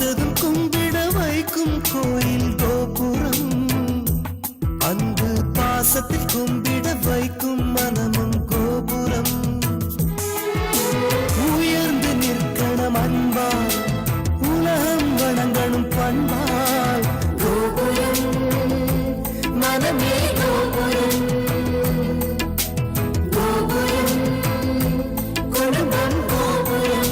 பார்த்ததும் கும்பிட வைக்கும் கோயில் கோபுரம், அன்பு பாசத்தில் கும்பிட வைக்கும் மனமும் கோபுரம். உயர்ந்து நிற்கணும் அன்பால், உலகம் வணங்கணும் பண்பால். கோபுரம் மனமே கோபுரம், கோபுரம் குடும்பம் கோபுரம்.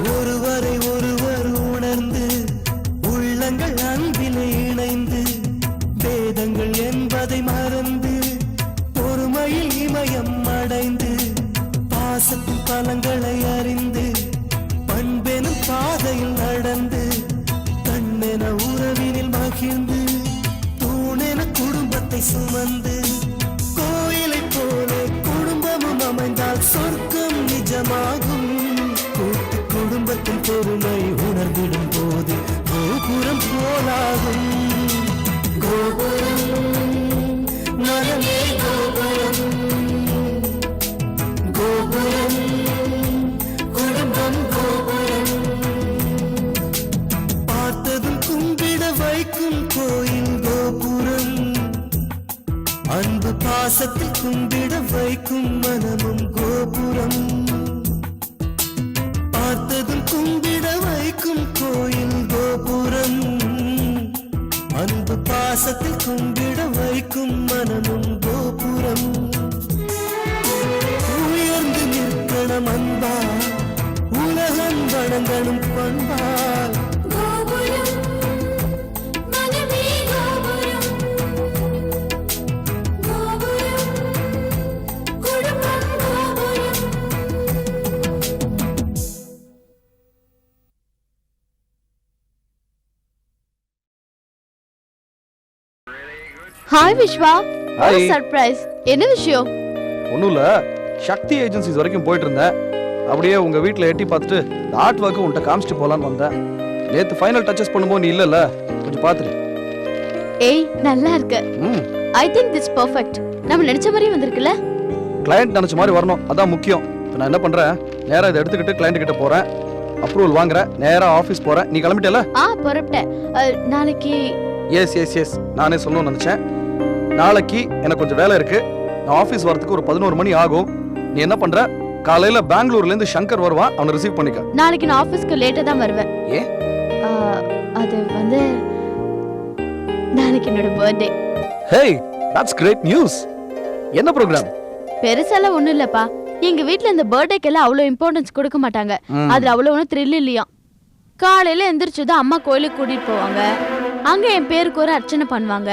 ஒருவரை ஒருவர் உணர்ந்து உள்ளங்கள் அன்பிலே இணைந்து, வேதங்கள் என்பதை மறந்து பொறுமையில் இமயம் அடைந்து, பாசத்தின் பலங்களை அறிந்து பண்பெனும் பாதையில் நடந்து, கண்ணென உறவினில் மகிழ்ந்து தூணென குடும்பத்தை சுமந்து, கோயிலை போல குடும்பமும் அமைந்தால் சொர்க்கம் நிஜமாகும். கூட்டு குடும்பத்தின் பொறுமை உணர்ந்திடும் போது கோபுரம் போலாகும். கோபுரம் மனமே கோபுரம், கோபுரம் குடும்பம் கோபுரம். பார்த்ததும் கும்பிட வைக்கும் கோயில் கோபுரம், அன்பு பாசத்தில் கும்பிட வைக்கும் மனமும் கோபுரம். பார்த்ததும் கும்பிட வைக்கும் கோயில் கோபுரம், அன்பு பாசத்தில் கும்பிட வைக்கும் மனமும் கோபுரம். உயர்ந்து நிற்கணும் அன்பால், உலகம் வணங்கணும் பண்பால். Hi Vishwa, Hi. சர்ப்ரைஸ். என்ன விஷயம்? ஒன்றும் இல்லை, சக்தி ஏஜென்சிஸ் வரைக்கும் போயிட்டு இருந்தேன். அப்படியே உங்கள் வீட்டில் எட்டி பார்த்துட்டு இந்த ஆர்ட் ஒர்க்கு உன்ட்ட காமிச்சிட்டு போகலான்னு வந்தேன். நேற்று ஃபைனல் டச்சஸ் பண்ணும்போது நீ இல்லைல்ல, கொஞ்சம் பார்த்துட்டு. ஏய், நல்லா இருக்கு. ம், ஐ திங்க் திஸ் பெர்ஃபெக்ட். நம்ம நினைச்ச மாதிரி வந்திருக்குல. கிளையண்ட் நினச்ச மாதிரி வரணும், அதான் முக்கியம். இப்போ நான் என்ன பண்ணுறேன், நேராக இதை எடுத்துக்கிட்டு கிளைண்ட் கிட்ட போகிறேன், அப்ரூவல் வாங்குறேன், நேராக ஆஃபீஸ் போகிறேன். நீ கிளம்பிட்டல? புறப்பட்டேன். நாளைக்கு எஸ் நானே சொல்லணும்னு நினச்சேன். நாளைக்கு எனக்கு கொஞ்சம் வேலை இருக்கு. நான் ஆஃபீஸ் வரதுக்கு ஒரு 11 மணி ஆகும். நீ என்ன பண்ற, காலையில பெங்களூர்லேருந்து சங்கர் வருவான், அவனை ரிசீவ் பண்ணிக்க. நாளைக்கு நான் ஆஃபீஸ்க்கு லேட்டா தான் வருவேன். ஏன்? அது வந்து நாளைக்கு என்னோட birthday. Hey, that's great news. என்ன ப்ரோக்ராம்? பெருசாலாம் ஒண்ணும் இல்லப்பா. எங்க வீட்ல இந்த பர்த்டேக்கெல்லாம் அவ்வளோ இம்பார்ட்டன்ஸ் கொடுக்க மாட்டாங்க. அதுல அவ்வளோ ஒன்றும் த்ரில் இல்லையா. காலையில எந்திரிச்சுதான் அம்மா கோயிலுக்கு கூட்டிட்டு போவாங்க. அங்க என் பேருக்கு ஒரு அர்ச்சனை பண்ணுவாங்க.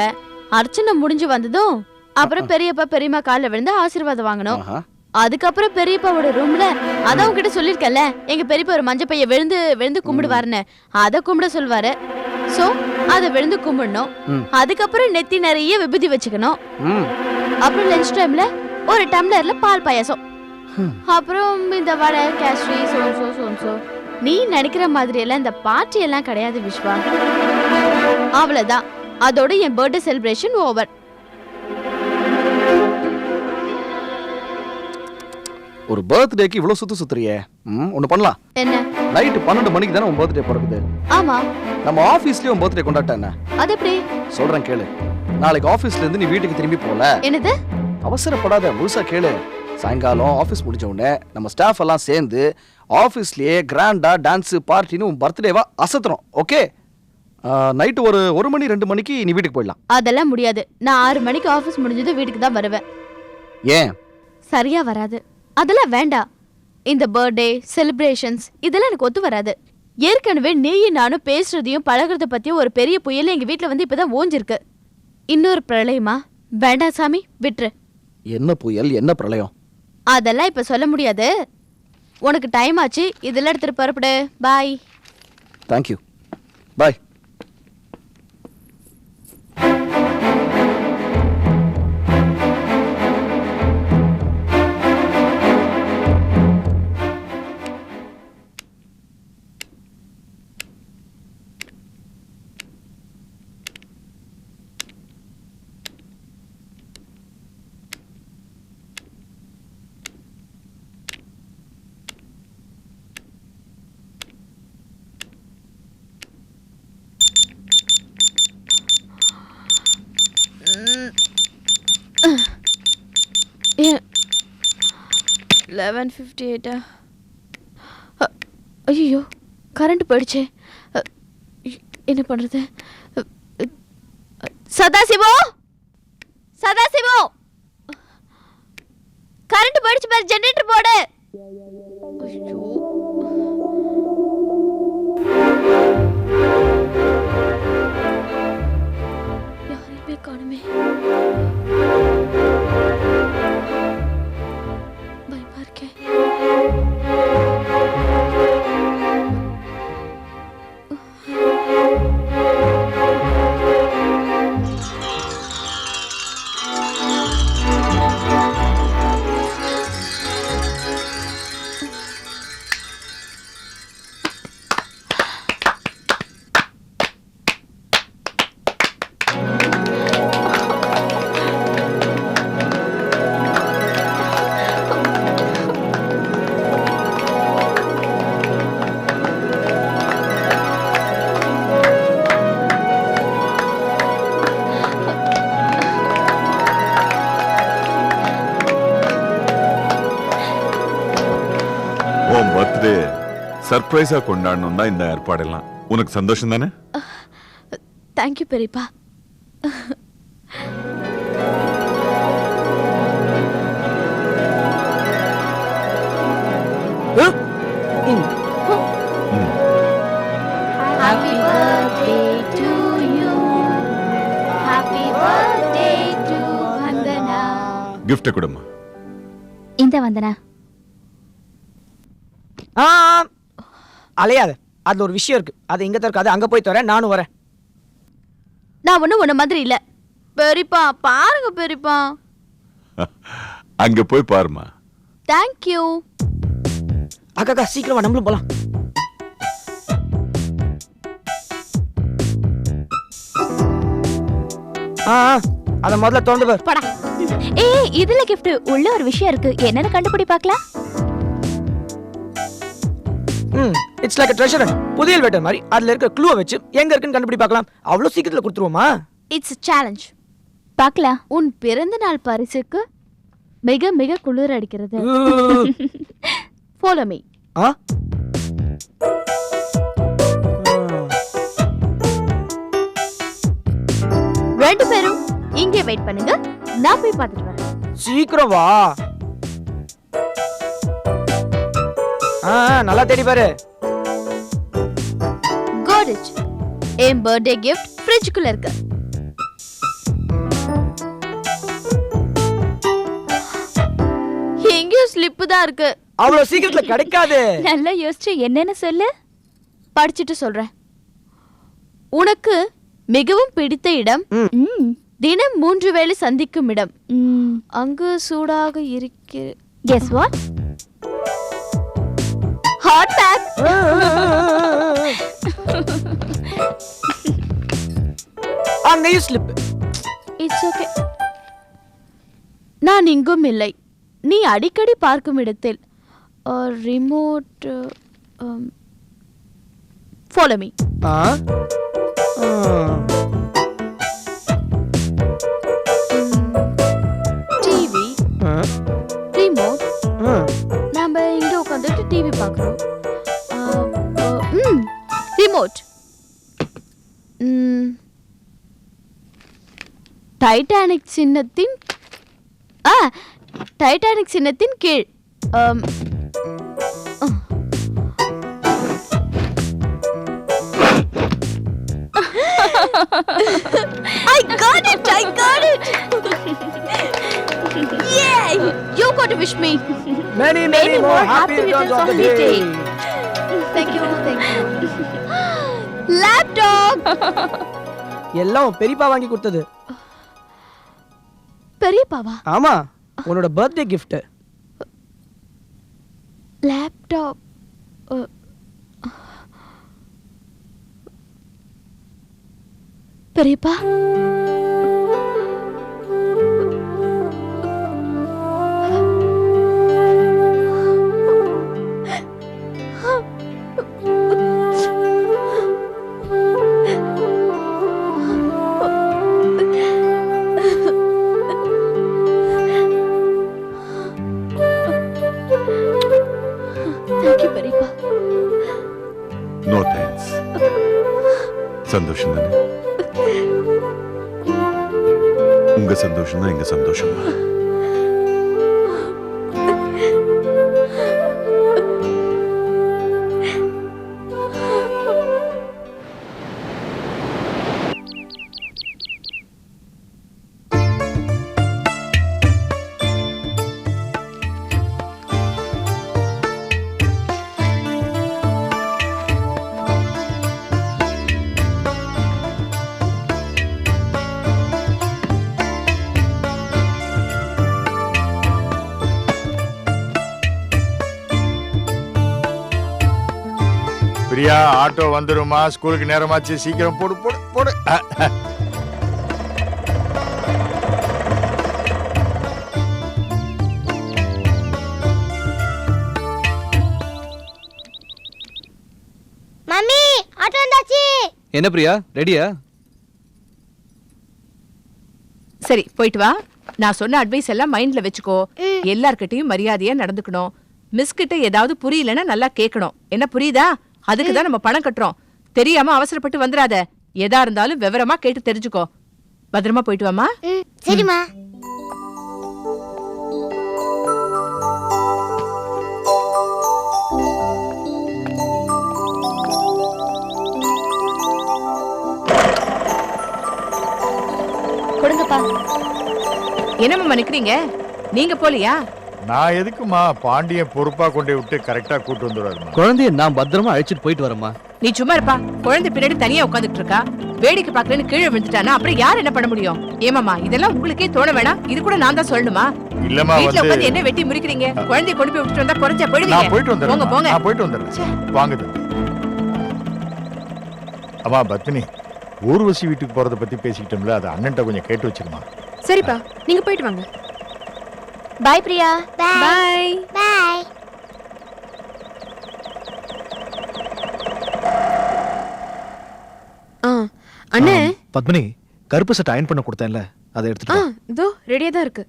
அர்ச்சனை முடிஞ்சு வந்ததும் அப்புறம் பெரியப்பா பெரியம்மா காலில் விழுந்து ஆசீர்வாதம் வாங்கணும். அதுக்கப்புறம் பெரியப்பாவோட ரூம்ல அதான் உங்ககிட்ட சொல்லிருக்கல, எங்க பெரியப்பா ஒரு மஞ்சள் பைய விழுந்து விழுந்து கும்பிடுவாருன்னு, அதை கும்பிட சொல்வாரு. சோ அதை விழுந்து கும்பிடணும். அதுக்கப்புறம் நெத்தி நிறைய விபூதி வச்சுக்கணும். அப்புறம் லஞ்ச் டைம்ல ஒரு டம்ளர்ல பால் பாயாசம். அப்புறம் இந்த வடை கேஸ்ட்ரி சோன்சோ சோன்சோ. நீ நினைக்கிற மாதிரி எல்லாம் இந்த பார்ட்டி எல்லாம் கிடையாது விஸ்வா. அவ்வளவுதான், அதோட என் பர்த்டே செலிப்ரேஷன் ஓவர். ஒரு பர்த்டேக்கு இவ்வளவு சுத்துறியே. ஒண்ணு பண்ணலாம். என்ன? நைட் 12 மணிக்கு தானே உன் பர்த்டே பிறக்குது. ஆமா. நம்ம ஆபீஸ்லயே உன் பர்த்டே கொண்டாட்டேன். அது எப்படி? சொல்றேன் கேளு. நாளைக்கு ஆபீஸ்ல இருந்து நீ வீட்டுக்கு திரும்பி போல. என்னது? அவசரப்படாத, முழுசா கேளு. சாயங்காலம் ஆபீஸ் முடிஞ்ச உடனே நம்ம ஸ்டாஃப் எல்லாம் சேர்ந்து ஆபீஸ்லயே கிராண்டா டான்ஸ் பார்ட்டின்னு உன் பர்த்டேவா அசத்துறோம். ஓகே? நைட்டு ஒரு 1 மணி 2 மணிக்கு நீ வீட்டுக்கு போயிடலாம். அதெல்லாம் முடியாது. நான் 6 மணிக்கு ஆபீஸ் முடிஞ்சது வீட்டுக்கு தான் வருவேன். ஏன்? சரியா வராது. அதெல்லாம் வேண்டாம். இந்த பர்த்டே செலிப்ரேஷன்ஸ் இதெல்லாம் எனக்கு ஒத்து வராது. ஏற்கனவே நீயும் நானும் பேசுறதையும் பழகிறத பத்தியும் ஒரு பெரிய புயல் எங்க வீட்டுல வந்து இப்பதான் ஓஞ்சிருக்கு. இன்னொரு பிரளயமா? வேண்டாம் சாமி, விட்டுரு. என்ன புயல், என்ன பிரளயம்? அதெல்லாம் இப்ப சொல்ல முடியாது. உனக்கு டைம் ஆச்சு, இதெல்லாம் எடுத்துட்டு புறப்படு. பாய். தேங்க்யூ, பாய். Yeah. 11:58. ஐயோ, கரண்ட் போயிடுச்சு. என்ன பண்றது? சதாசிவோ, சதாசிவோ, கரண்ட் போயிடுச்சு பாரு, ஜெனரேட்டர் போடு. ஐயோ, யாரையுமே காணுமே. பயமா இருக்கே. பர்த்டே சர்ப்ரைஸா கொண்டாடணும் தான் இந்த ஏற்பாடெல்லாம். உனக்கு சந்தோஷம் தானே? தேங்க்யூ பெரியப்பா. Happy birthday to you. Happy birthday to Vandana. Gift கொடுமா. இந்த வந்தனா. அலையாத, அதுல ஒரு விஷயம் இருக்கு. அது இங்க இருக்காது, அங்க போய் தரேன். நானும் வரேன். நான் ஒன்னும் உன்ன மாதிரி இல்ல பெரியப்பா. பாருங்க பெரியப்பா. அங்க போய் பாருமா. தேங்க்யூ. அக்கா சீக்கிரமா நம்மளும் போலாம். அத முதல்ல தோண்டு பாரு. போடா. ஏய், இதுல gift உள்ள ஒரு விஷயம் இருக்கு. என்னன்னு கண்டுபிடி பார்க்கலாம். It's like a treasure. புதியல் வெட்டர் மாதிரி அதுல இருக்க க்ளூவை வச்சு எங்க இருக்குன்னு கண்டுபிடி பார்க்கலாம். அவ்வளவு சீக்கிரத்துல கொடுத்துருவோமா? It's challenge. பார்க்கலாம். உன் பிறந்த நாள் பரிசுக்கு மிக மிக குளிர் அடிக்கிறது. Follow me. ரெண்டு பேரும் இங்கே வெயிட் பண்ணுங்க, நான் போய் பார்த்துட்டு வரேன். சீக்கிரம் வா. நல்லா தேடி பாரு. Got it. N birthday gift ஃப்ரிட்ஜுக்குள்ள இருக்கு. எங்கேயும் ஸ்லிப்பு தான் இருக்கு. அவ்வளவு சீக்கிரத்துல கிடைக்காது. நல்லா யோசிச்சு என்னன்னு சொல்லு. படிச்சுட்டு சொல்றேன். உனக்கு மிகவும் பிடித்த இடம், தினம் 3 வேளை சந்திக்கும் இடம், அங்கு சூடாக இருக்கு. Guess what? Hot pack. அங்கேயும் ஸ்லிப். It's okay. நான் இங்கும் இல்லை, நீ அடிக்கடி பார்க்கும் இடத்தில். Remote. Follow me. TV, remote. நம்ம இங்க உட்காந்துட்டு டிவி பார்க்குறோம். ரிமோட். டைட்டானிக் சின்னத்தின் டைட்டானிக் சின்னத்தின் கீழ். I got it! I got it! Yay! You got to wish me. Many more happy returns of the day. Thank you, thank you. Laptop. எல்லாம் பெரியப்பா வாங்கி கொடுத்தது. பெரியப்பாவா? ஆமா, உன்னோட பர்த்டே gift. லேப்டாப். பெரியப்பா, தேங்க்யூ பெரியப்பா. No thanks. சந்தோஷம் தானே? உங்க சந்தோஷம் தான் எங்க சந்தோஷம். பிரியா, ஆட்டோ வந்துருமா? ஸ்கூலுக்கு நேரமாச்சு, சீக்கிரம் போடு போடு போடு. மம்மி, ஆட்டோ வந்தாச்சு. என்ன பிரியா, ரெடியா? சரி, போயிட்டு வா. நான் சொன்ன அட்வைஸ் எல்லாம் மைண்ட்ல வெச்சுக்கோ. எல்லார்கிட்டயும் மரியாதையா நடந்துக்கணும். மிஸ் கிட்ட ஏதாவது புரியலன்னா நல்லா கேட்கணும். என்ன புரியுதா? அதுக்கு தான் நம்ம பணம் கட்டுறோம். தெரியாம அவசரப்பட்டு வந்துடாத. எதா இருந்தாலும் விவரமா கேட்டு தெரிஞ்சுக்கோ. பத்திரமா போயிட்டு வாமா. சரிம்மா. கொடுங்கப்பா. என்னம்மா நிக்கிறீங்க? நீங்க போலியா? நான் எதுக்குமா? பாண்டியன் பொறுப்பா கொண்டு விட்டு கரெக்டா கூட்டு வந்துடுவாருமா. குழந்தைய நான் பத்திரமா அழைச்சிட்டு போயிட்டு வரேம்மா. நீ சும்மா இருப்பா. குழந்தை பின்னாடி தனியா உட்காந்துட்டு இருக்கா. வேடிக்கை பார்க்கலன்னு கீழே விழுந்துட்டானா அப்புறம் யார் என்ன பண்ண முடியும்? ஏமாமா, இதெல்லாம் உங்களுக்கே தோண வேணாம். இது கூட நான் தான் சொல்லணுமா? இல்லம்மா, வீட்ல வந்து உட்காந்து என்ன வெட்டி முறிக்கிறீங்க? குழந்தைய கொண்டு போய் விட்டுட்டு வந்தா குறைஞ்சா நான் போயிடுவீங்க. போயிட்டு வந்துடுறேன். போங்க போங்க. நான் போயிட்டு வந்துடுறேன். வாங்க தம்பி. அம்மா பத்மினி, ஊர்வசி வீட்டுக்கு போறத பத்தி பேசிக்கிட்டோம்ல, அது அண்ணன்ட்ட கொஞ்சம் கேட்டு வச்சிருமா. சரிப்பா, நீங்க போயிட்டு வாங்க. பை பிரியா. பை. பை. அண்ணே, பத்மினி, கருப்பு சட்டை அயன் பண்ண கொடுத்தேன்ல, அதை எடுத்துட்டு வா. இதோ ரெடியா தான் இருக்கு.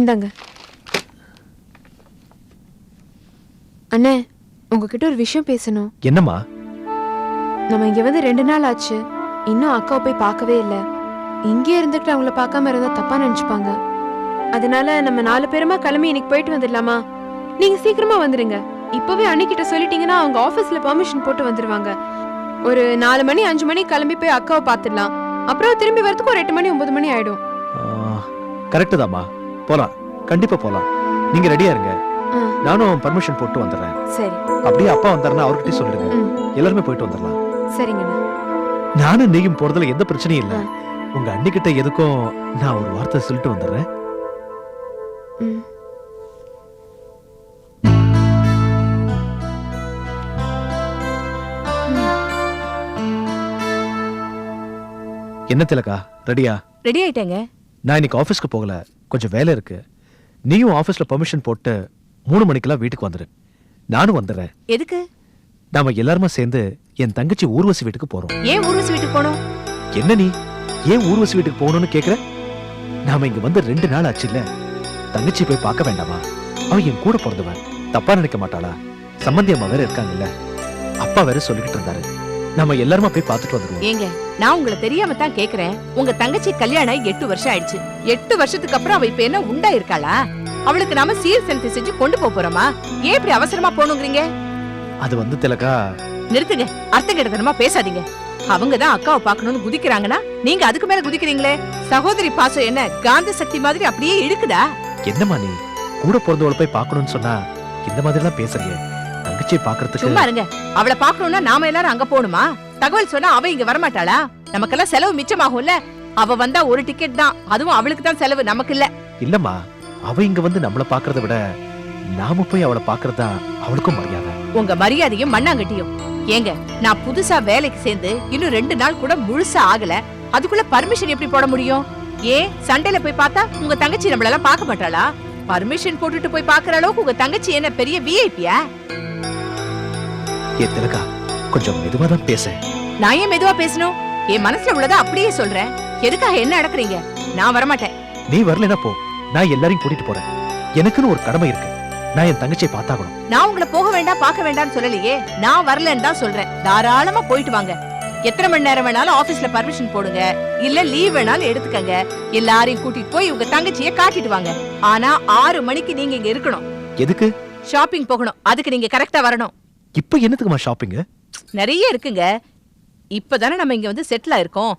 இந்தாங்க. அண்ணே, உங்ககிட்ட ஒரு விஷயம் பேசணும். என்னம்மா? நம்ம இங்க வந்து 2 நாள் ஆச்சு. இன்னும் அக்காவை போய் பார்க்கவே இல்ல. இங்கே இருந்துட்டு அவங்கள பார்க்காம இருந்தா தப்பா நினைச்சுப்பாங்க. அதனால நம்ம 4 பேருமா கிளம்பி இன்னைக்கு போயிட்டு வந்துடலாமா? நீங்க சீக்கிரமா வந்துருங்க. இப்பவே அன்னிக்கிட்ட சொல்லிட்டீங்கன்னா அவங்க ஆபீஸ்ல பெர்மிஷன் போட்டு வந்துருவாங்க. ஒரு 4 மணி 5 மணி கிளம்பி போய் அக்காவை பார்த்துடலாம். அப்புறம் திரும்பி வரதுக்கு ஒரு 8 மணி 9 மணி ஆயிடும். கரெக்டு தாம்மா, போலாம், கண்டிப்பா போலாம். நீங்க ரெடியா இருங்க, நானும் பர்மிஷன் போட்டு வந்துடுறேன். சரி. அப்படியே அப்பா வந்தாருன்னா அவர்கிட்ட சொல்லிடுங்க. எல்லாருமே போயிட்டு வந்துடலாம். சரிங்கண்ணா. நானும் நீயும் போறதுல எந்த பிரச்சனையும் இல்ல. உங்க அண்ணிக்கிட்ட எதுக்கும் நான் ஒரு வார்த்தை சொல்லிட்டு வந்துடுறேன். என்ன திலகா, ரெடியா? ரெடி ஆயிட்டேங்க. நான் இன்னைக்கு ஆபீஸ்க்கு போகல, கொஞ்சம் வேலை இருக்கு. நீயும் ஆபீஸ்ல பெர்மிஷன் போட்டு 3 மணிக்கெல்லாம் வீட்டுக்கு வந்துரு. நானும் வந்துடுறேன். எதுக்கு? நாம எல்லாருமே சேர்ந்து என் தங்கச்சி ஊர்வசி வீட்டுக்கு போறோம். ஏன் ஊர்வசி வீட்டுக்கு போகணும்? என்ன நீ ஏன் ஊர்வசி வீட்டுக்கு போகணும்னு கேக்குற? நாம இங்க வந்து 2 நாள் ஆச்சு இல்ல, தங்கச்சி போய் பார்க்க வேண்டாமா? அவ என் கூட பிறந்தவன், தப்பா நினைக்க மாட்டாளா? சம்பந்தி அம்மா வேற இருக்காங்கல்ல, அப்பா வேற சொல்லிக்கிட்டு இருந்தாரு. நம்ம எல்லாருமா போய் பார்த்துட்டு வந்துருவோம். ஏங்க நான் உங்களை தெரியாம தான் கேக்குறேன். உங்க தங்கச்சி கல்யாணம் 8 வருஷம் ஆயிடுச்சு. 8 வருஷத்துக்கு அப்புறம் அவ இப்ப என்ன உண்டா இருக்காளா? அவளுக்கு நாம சீர் செலுத்தி செஞ்சு கொண்டு போறோமா? ஏன் இப்படி அவசரமா போகணுங்கிறீங்க? அது வந்து திலகா. நிறுத்துங்க, அர்த்தம் கெடுத்தனமா பேசாதீங்க. அவங்கதான் அக்காவை பார்க்கணும்னு குதிக்கிறாங்கன்னா நீங்க அதுக்கு மேல குதிக்கிறீங்களே. சகோதரி பாசம் என்ன காந்த சக்தி மாதிரி அப்படியே இழுக்குதா? என்னம்மா நீ கூட பிறந்தவளை போய் பார்க்கணும்னு சொன்னா இந்த மாதிரி எல்லாம் பேசுறீங்க. தங்கச்சியை பார்க்கறதுக்கு சும்மா இருங்க. அவளை பார்க்கணும்னா நாம எல்லாரும் அங்க போகணுமா? தகவல் சொன்னா அவ இங்க வரமாட்டாளா? நமக்கெல்லாம் செலவு மிச்சமாகும்ல. அவ வந்தா ஒரு டிக்கெட் தான், அதுவும் அவளுக்கு தான் செலவு, நமக்கு இல்ல. இல்லம்மா, அவ இங்க வந்து நம்மள பாக்குறத விட நாம போய் அவளை பாக்குறதா அவளுக்கும் மரியாதை. உங்க மரியாதையும் மண்ணாங்கட்டியும். ஏங்க நான் புதுசா வேலைக்கு சேர்ந்து இன்னும் 2 நாள் கூட முழுசா ஆகல. அதுக்குள்ள பர்மிஷன் எப்படி போட முடியும்? ஏன் சண்டையில போய் பார்த்தா உங்க தங்கச்சி நம்மள எல்லாம் பார்க்க மாட்டாளா? பர்மிஷன் போட்டுட்டு போய் பாக்குற அளவுக்கு உங்க தங்கச்சி என்ன பெரிய விஐபியா? ஏ திலகா, கொஞ்சம் மெதுவா தான் பேச. நான் ஏன் மெதுவா பேசணும்? என் மனசுல உள்ளதை அப்படியே சொல்றேன். எதுக்காக என்ன நடக்குறீங்க? நான் வரமாட்டேன். நீ வரலனா போ, நான் எல்லாரையும் கூட்டிட்டு போறேன். எனக்குன்னு ஒரு கடமை இருக்கு. நான் என் தங்கச்சியை பார்த்தாகணும். நான் உங்களை போக வேண்டாம் பார்க்க வேண்டாம்னு சொல்லலையே. நான் வரலன்னு தான் சொல்றேன். தாராளமா போயிட்டு வாங்க. எத்தனை மணி நேரம் வேணாலும் ஆபீஸ்ல பர்மிஷன் போடுங்க, இல்ல லீவ் வேணாலும் எடுத்துக்கங்க. எல்லாரையும் கூட்டிட்டு போய் உங்க தங்கச்சியை காட்டிட்டு வாங்க. ஆனா 6 மணிக்கு நீங்க இங்க இருக்கணும். எதுக்கு? ஷாப்பிங் போகணும். அதுக்கு நீங்க கரெக்டா வரணும். இப்ப என்னத்துக்குமா ஷாப்பிங்? நிறைய இருக்குங்க. இப்பதானே நம்ம இங்க வந்து செட்டில் ஆயிருக்கோம்.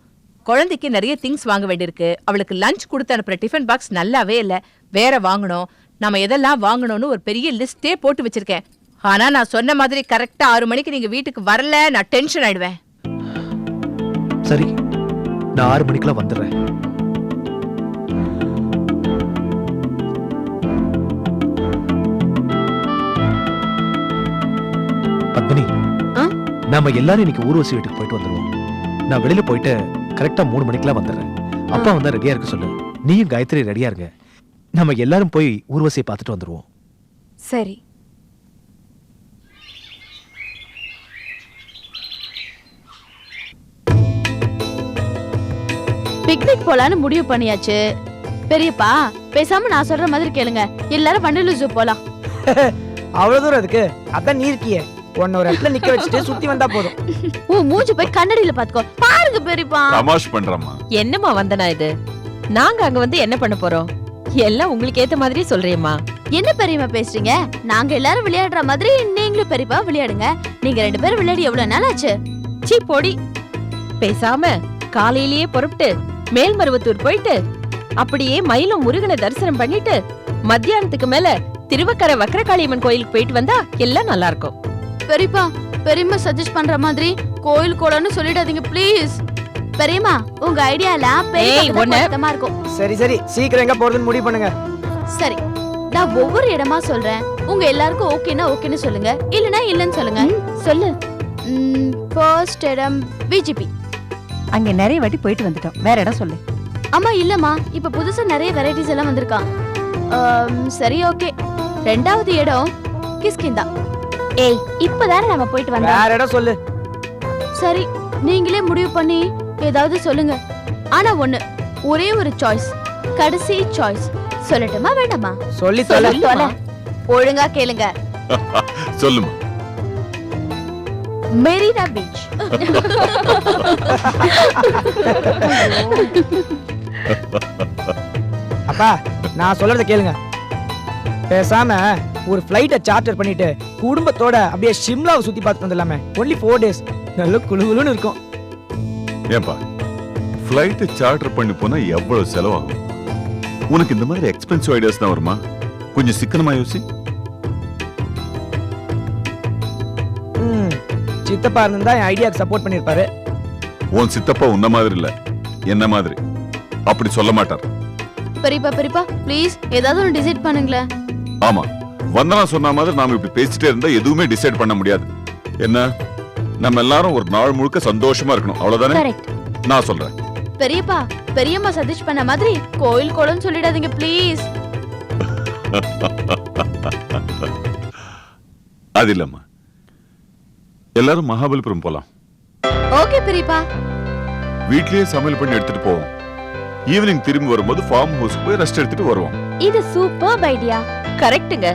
குழந்தைக்கு நிறைய திங்ஸ் வாங்க வேண்டியிருக்கு. அவளுக்கு லஞ்ச் கொடுத்து அனுப்புற டிஃபன் பாக்ஸ் நல்லாவே இல்ல, வேற வாங்கணும். நம்ம எதெல்லாம் வாங்கணும்னு ஒரு பெரிய லிஸ்டே போட்டு வச்சிருக்கேன். ஆனா நான் சொன்ன மாதிரி கரெக்டா 6 மணிக்கு நீங்க வீட்டுக்கு வரல, நான் டென்ஷன் ஆயிடுவேன். சரி, நான் 6 மணிக்கெல்லாம் வந்துடுறேன். பத்மினி, நாம எல்லாரும் இன்னைக்கு ஊர்வசி வீட்டுக்கு போயிட்டு வந்துருவோம். நான் வெளியில போயிட்டு கரெக்டா 3 மணிக்கெல்லாம் வந்துடுறேன். அப்பா வந்தா ரெடியா இருக்க சொல்லு. நீயும் காயத்ரி ரெடியா இருங்க. நம்ம எல்லாரும் போய் ஊர்வசியை பார்த்துட்டு வந்துருவோம். சரி. பிக்னிக் போலான்னு முடிவு பண்ணியாச்சு. பெரியப்பா பேசாம நான் சொல்ற மாதிரி கேளுங்க, எல்லாரும் வண்டலூர் ஜூ போலாம். அவ்வளவு தூரம் இருக்கு. அதான் நீ இருக்கியே, உன்ன ஒரு இடத்துல நிக்க வச்சுட்டு சுத்தி வந்தா போதும். மூஞ்சி போய் கண்ணாடியில பாத்துக்கோ. பாருங்க பெரியப்பா. தமாஷ் பண்றமா? என்னம்மா வந்தனா இது? நாங்க அங்க வந்து என்ன பண்ண போறோம்? எல்லாம் உங்களுக்கு ஏத்த மாதிரி சொல்றேம்மா. என்ன பெரியம்மா பேசுறீங்க? நாங்க எல்லாரும் விளையாடுற மாதிரி நீங்களும் பெரியப்பா விளையாடுங்க. நீங்க 2 பேரும் விளையாடி எவ்வளவு நாள் ஆச்சு? சீ பொடி. பேசாம காலையிலேயே புறப்பட்டு மேல்மருவத்தூர் போயிட்டு அப்படியே மயிலும் முருகனை தரிசனம் பண்ணிட்டு மத்தியானத்துக்கு மேல திருவக்கரை வக்கரகாளியம்மன் கோயிலுக்கு போயிட்டு வந்தா எல்லாம் நல்லா இருக்கும். பெரியப்பா, பெரியம்மா சஜஸ்ட் பண்ற மாதிரி கோயில் கோலன்னு சொல்லிடாதீங்க ப்ளீஸ். பெரியம்மா உங்க ஐடியால பெரியமா இருக்கும். சரி சரி, சீக்கிரம் எங்க போறதுன்னு முடிவு பண்ணுங்க. சரி, நான் ஒவ்வொரு இடமா சொல்றேன். உங்க எல்லாருக்கும் ஓகேனா ஓகேன்னு சொல்லுங்க, இல்லனா இல்லன்னு சொல்லுங்க. சொல்லு. ஃபர்ஸ்ட் இடம் விஜிபி. அங்க நிறைய வாட்டி போயிட்டு வந்துட்டோம். வேற இடம் சொல்லு. அம்மா இல்லம்மா, இப்ப புதுசா நிறைய வெரைட்டிஸ் எல்லாம் வந்திருக்கான். சரி ஓகே. 2வது இடம் கிஷ்கிந்தா. ஏய், இப்பதானே நம்ம போயிட்டு வந்தோம். வேற இடம் சொல்லு. சரி, நீங்களே முடிவு பண்ணி ஏதாவது சொல்லுங்க. ஆனா ஒண்ணு, ஒரே ஒரு சாய்ஸ், கடைசி சாய்ஸ். சொல்லட்டுமா வேண்டாமா? சொல்லி தொலை. ஒழுங்கா கேளுங்க. சொல்லுமா. மெரினா பீச். அப்பா, நான் சொல்றத கேளுங்க. பேசாம ஒரு ஃப்ளைட்டை சார்ட்டர் பண்ணிட்டு குடும்பத்தோட அப்படியே ஷிம்லாவை சுத்தி பார்த்துட்டு வந்துடலாமே. only 4 days. நல்ல குளுகுளுன்னு இருக்கும். ஏன்பா, ஃப்ளைட் சார்ட்டர் பண்ணி போனா எவ்வளவு செலவாகும்? உனக்கு இந்த மாதிரி எக்ஸ்பென்சிவ் ஐடியாஸ் தான் வருமா? கொஞ்சம் சிக்கனமா யோசி. சித்தப்பா இருந்தா என் ஐடியாக்கு சப்போர்ட் பண்ணிருப்பாரு. உன் சித்தப்பா உன்ன மாதிரி இல்ல, என்ன மாதிரி. அப்படி சொல்ல மாட்டார். பெரியப்பா ப்ளீஸ் ஏதாவது ஒன்று டிசைட் பண்ணுங்களேன். ஆமா, வந்தனா சொன்ன மாதிரி நாம இப்படி பேசிட்டே இருந்தா எதுவுமே டிசைட் பண்ண முடியாது. என்ன, நம்ம எல்லாரும் ஒரு நாள் முழுக்க சந்தோஷமா இருக்கணும், அவ்வளவுதானே? நான் சொல்றேன். பெரியப்பா, பெரியம்மா சஜஸ்ட் பண்ண மாதிரி கோயில் கோலன்னு சொல்லிடாதீங்க ப்ளீஸ். அது இல்லம்மா, எல்லாரும் மகாபலிபுரம் போலாம். ஓகே பெரியப்பா. வீட்லயே சமையல் பண்ணி எடுத்துட்டு போவோம். ஈவினிங் திரும்பி வரும்போது ஃபார்ம் ஹவுஸ் போய் ரெஸ்ட் எடுத்துட்டு வருவோம். இது சூப்பர் ஐடியா. கரெக்ட்டுங்க.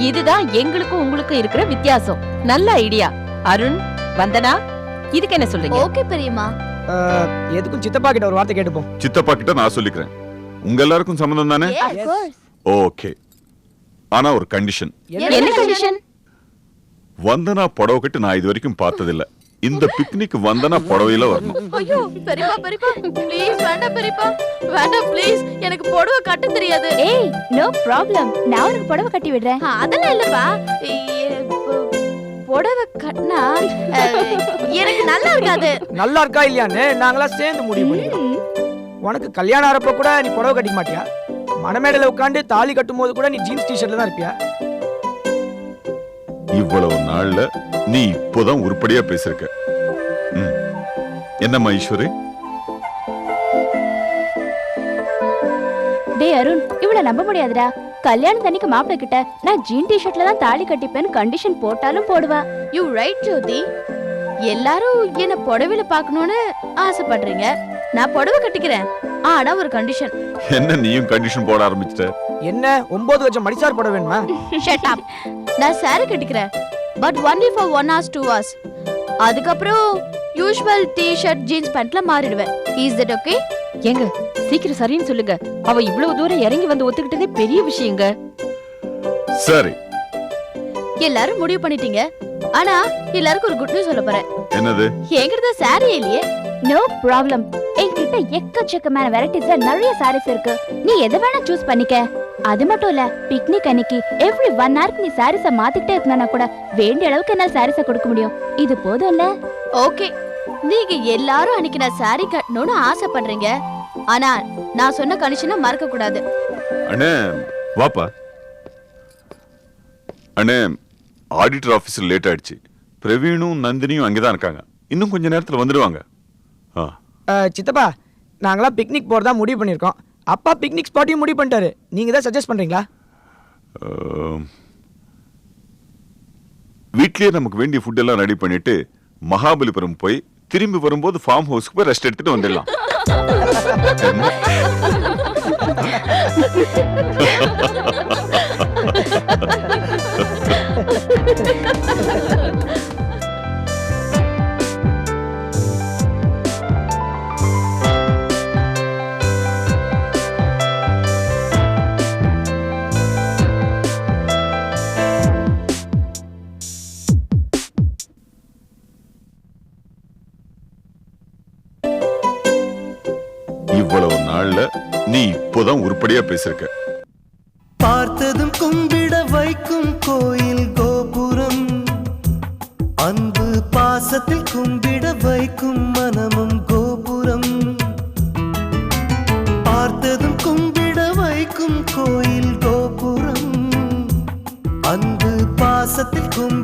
இதுதான் எங்களுக்கும் உங்களுக்கும் இருக்கிற வித்தியாசம். நல்ல ஐடியா. அருண், வந்தனா, இதுக்கு என்ன சொல்றீங்க? ஓகே பெரியம்மா. எதுக்கும் சித்தப்பா கிட்ட ஒரு வார்த்தை கேட்டுப்போம். சித்தப்பா கிட்ட நான் சொல்லிக்கிறேன். உங்க எல்லாருக்கும் சம்மதம் தானே? Yes, of course. ஓகே. ஆனா ஒரு கண்டிஷன். என்ன கண்டிஷன்? வந்தனா புடவை கட்டு நான் இது வரைக்கும் பார்த்ததில்ல. இந்த பிக்னிக் வந்தனா புடவையில வரணும். ஐயோ பெரியப்பா பெரியப்பா ப்ளீஸ் வேண்டாம் பெரியப்பா வேண்டாம் ப்ளீஸ் எனக்கு புடவை கட்ட தெரியாது. ஏய் நோ ப்ராப்ளம், நான் உனக்கு புடவை கட்டி விடுறேன். அதெல்லாம் இல்லப்பா. புடவை கட்டினா எனக்கு நல்லா இருக்காது. நல்லா இருக்கா இல்லையான்னு நாங்களாம் சேர்ந்து முடிவு பண்ணிக்கிறோம். உனக்கு கல்யாணம் ஆறப்ப கூட நீ புடவை கட்டிக்க மாட்டியா? மணமேடையில உட்காந்து தாலி கட்டும் போது கூட நீ ஜீன்ஸ் டிஷர்ட்ல தான் இருப்பியா? இவ்வளவு நாள்ல நீ இப்போதான் உருப்படியா பேசிருக்க. என்னம்மா ஈஸ்வரி? டேய் அருண், இவ்வளவு நம்ப முடியாதுடா. கல்யாணம் தண்ணிக்கு மாப்பிள்ளை கிட்ட நான் ஜீன் டிஷர்ட்ல தான் தாலி கட்டிப்பேன்னு கண்டிஷன் போட்டாலும் போடுவா. யூ ரைட் ஜோதி. எல்லாரும் என்ன புடவையில பார்க்கணும்னு ஆசைப்படுறீங்க. நான் புடவை கட்டிக்கிறேன். ஆனா ஒரு கண்டிஷன். என்ன நீயும் கண்டிஷன் போட ஆரம்பிச்சிட்ட? என்ன 9 வருஷம் மடிசார் புடவை வேணுமா? Shut up. நான் saree கட்டிக்கிறேன். But only for 1 hours 2 hours. அதுக்கப்புறம் யூஷுவல் டி-ஷர்ட் ஜீன்ஸ் பேண்ட்ல மாறிடுவேன். Is that okay? ஏங்க சீக்கிரம் சரின்னு சொல்லுங்க. அவ இவ்வளவு தூரம் இறங்கி வந்து ஒத்துக்கிட்டதே பெரிய விஷயங்க. சரி. எல்லாரும் முடிவு பண்ணிட்டீங்க. ஆனா எல்லாருக்கும் ஒரு குட் நியூஸ் சொல்ல போறேன். என்னது? என்கிட்ட saree இல்லையே. நோ ப்ராப்ளம், என்கிட்ட எக்கச்சக்கமான வெரைட்டிஸ்ல நிறைய சாரீஸ் இருக்கு. நீ எதை வேணா சூஸ் பண்ணிக்க. அது மட்டும் இல்ல, பிக்னிக் அன்னைக்கு எவ்ரி 1 ஹவருக்கு நீ சாரீஸ மாத்திக்கிட்டே இருந்தா கூட வேண்டிய அளவுக்கு என்னால சாரீஸ கொடுக்க முடியும். இது போதும் இல்ல? ஓகே, நீங்க எல்லாரும் அன்னைக்கு நான் saree கட்டணும்னு ஆசைப்படுறீங்க. ஆனா நான் சொன்ன கண்டிஷனை மறக்க கூடாது. அண்ணே வாப்பா. அண்ணே ஆடிட்டர் ஆபீஸ்ல லேட் ஆயிடுச்சு. பிரவீனும் நந்தினியும் அங்கதான் இருக்காங்க. இன்னும் கொஞ்ச நேரத்துல வந்துடுவாங்க. சித்தப்பா, நாங்களாம் பிக்னிக் போறதா முடிவு பண்ணிருக்கோம். அப்பா பிக்னிக் ஸ்பாட்டையும் முடிவு பண்ணிட்டாரு. நீங்க தான் சஜஸ்ட் பண்றீங்களா? வீட்லயே நமக்கு வேண்டிய ஃபுட் எல்லாம் ரெடி பண்ணிட்டு மகாபலிபுரம் போய் திரும்பி வரும்போது ஃபார்ம் ஹவுஸ்க்கு போய் ரெஸ்ட் எடுத்துட்டு வந்துடலாம். இவ்வளவு நாள்ல நீ இப்போதான் உருப்படியா பேசிருக்க. பார்த்ததும் கும்பிட வைக்கும் கோயில் கோபுரம், அன்பு பாசத்தில் கும்பிட வைக்கும் மனமும் கோபுரம். பார்த்ததும் கும்பிட வைக்கும் கோயில் கோபுரம், அன்பு பாசத்தில் கும்பிட